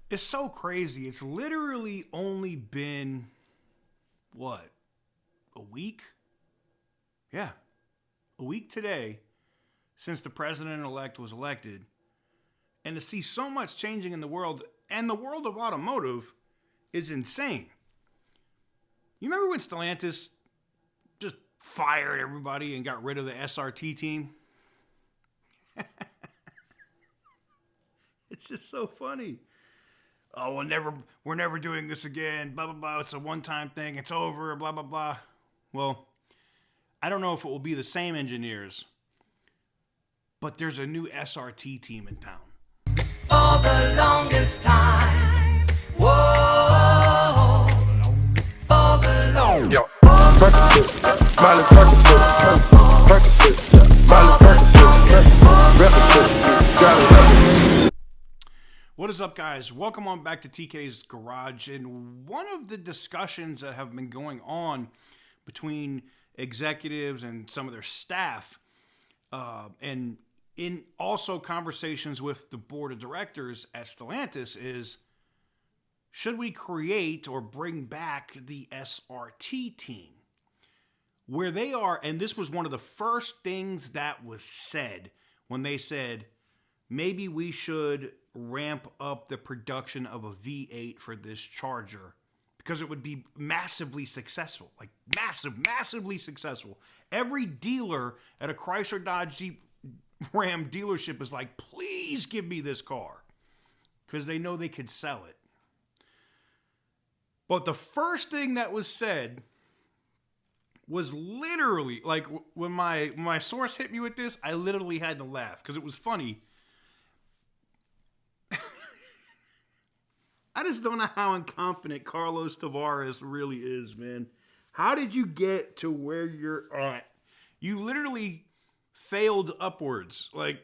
It's so crazy. It's literally only been, what, a week? Yeah, a week today since the president-elect was elected. And to see so much changing in the world, and the world of automotive, is insane. You remember when Stellantis just fired everybody and got rid of the SRT team? It's just so funny. Oh, we're never doing this again, blah, blah, blah. It's a one-time thing. It's over, blah, blah, blah. Well, I don't know if it will be the same engineers, but there's a new SRT team in town. For the longest time. Whoa. For the longest time. Yo, Percocet, Miley Percocet, Percocet, Miley Percocet, Represent, got it represent. What is up, guys? Welcome on back to TK's Garage. And one of the discussions that have been going on between executives and some of their staff, and in also conversations with the board of directors at Stellantis, is should we create or bring back the SRT team? Where they are, and this was one of the first things that was said when they said, maybe we should ramp up the production of a V8 for this Charger because it would be massively successful, like massively successful. Every dealer at a Chrysler Dodge Jeep Ram dealership is like, please give me this car because they know they could sell it. But the first thing that was said was literally, like, when my source hit me with this, I literally had to laugh because it was funny. I just don't know how incompetent Carlos Tavares really is, man. How did you get to where you're at? You literally failed upwards. Like,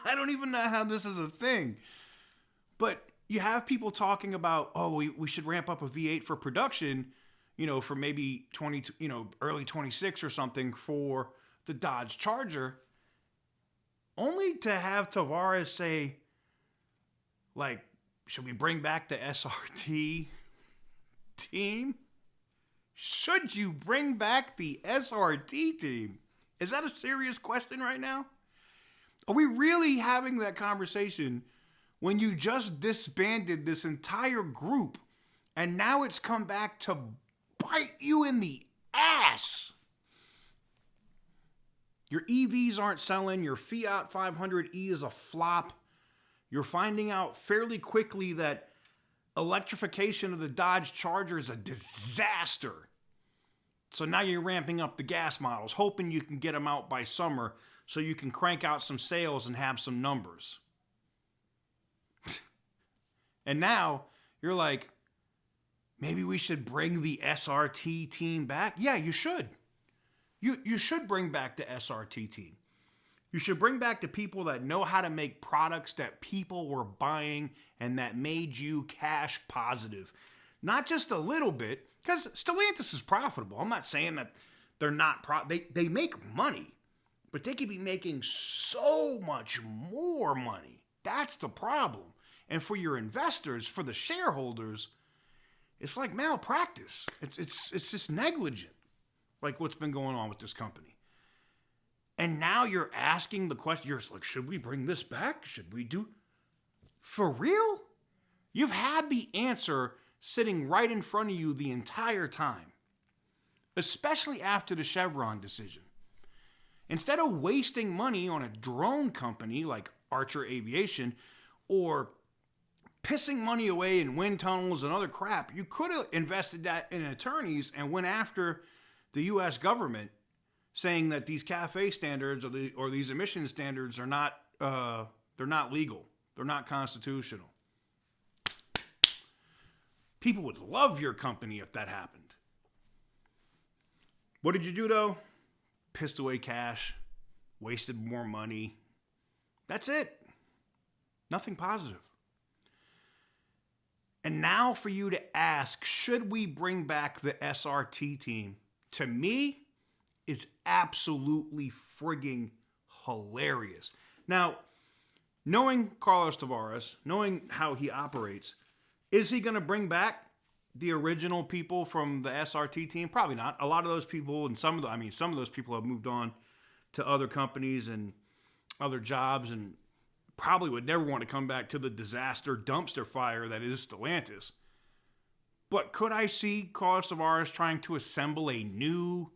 I don't even know how this is a thing. But you have people talking about, oh, we should ramp up a V8 for production, for maybe early 26 or something for the Dodge Charger. Only to have Tavares say, like, should we bring back the SRT team? Should you bring back the SRT team? Is that a serious question right now? Are we really having that conversation when you just disbanded this entire group and now it's come back to bite you in the ass? Your EVs aren't selling. Your Fiat 500e is a flop. You're finding out fairly quickly that electrification of the Dodge Charger is a disaster. So now you're ramping up the gas models, hoping you can get them out by summer so you can crank out some sales and have some numbers. And now you're like, maybe we should bring the SRT team back. Yeah, you should. You should bring back the SRT team. You should bring back the people that know how to make products that people were buying and that made you cash positive. Not just a little bit, because Stellantis is profitable. I'm not saying that they're not they make money, but they could be making so much more money. That's the problem. And for your investors, for the shareholders, it's like malpractice. It's just negligent, like what's been going on with this company. And now you're asking the question, you're like, should we bring this back? Should we do? For real? You've had the answer sitting right in front of you the entire time, especially after the Chevron decision. Instead of wasting money on a drone company like Archer Aviation or pissing money away in wind tunnels and other crap, you could have invested that in attorneys and went after the U.S. government, saying that these CAFE standards or these emission standards are not they're not legal, they're not constitutional. People would love your company if that happened. What did you do though? Pissed away cash, wasted more money. That's it. Nothing positive. And now for you to ask, should we bring back the SRT team? To me, is absolutely frigging hilarious. Now, knowing Carlos Tavares, knowing how he operates, is he going to bring back the original people from the SRT team? Probably not. A lot of those people, and some of those people have moved on to other companies and other jobs, and probably would never want to come back to the disaster dumpster fire that is Stellantis. But could I see Carlos Tavares trying to assemble a new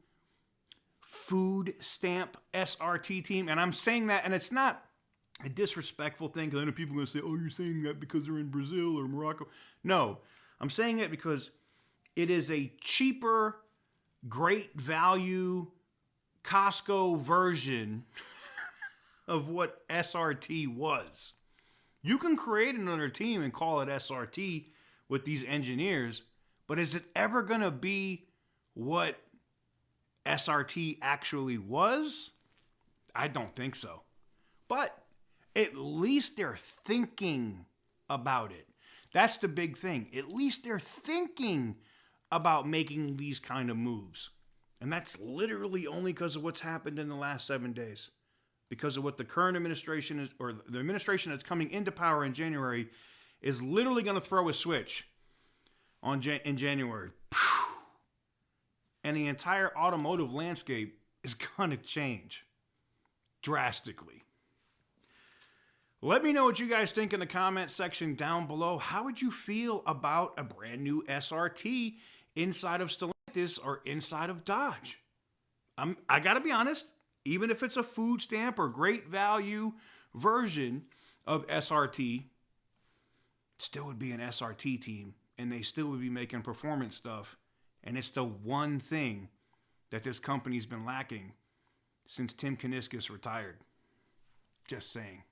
food stamp SRT team? And I'm saying that, and it's not a disrespectful thing, because I know people are going to say, oh, you're saying that because they're in Brazil or Morocco. No, I'm saying it because it is a cheaper, great value Costco version of what SRT was. You can create another team and call it SRT with these engineers, but is it ever going to be what SRT actually was? I don't think so. But at least they're thinking about it. That's the big thing. At least they're thinking about making these kind of moves. And that's literally only because of what's happened in the last 7 days. Because of what the current administration is, or the administration that's coming into power in January, is literally going to throw a switch in January. And the entire automotive landscape is going to change drastically. Let me know what you guys think in the comment section down below. How would you feel about a brand new SRT inside of Stellantis or inside of Dodge? I got to be honest, even if it's a food stamp or great value version of SRT, it still would be an SRT team, and they still would be making performance stuff. And it's the one thing that this company's been lacking since Tim Kuniskis retired. Just saying.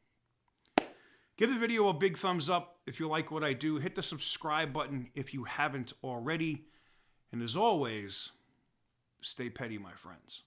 Give the video a big thumbs up if you like what I do. Hit the subscribe button if you haven't already. And as always, stay petty, my friends.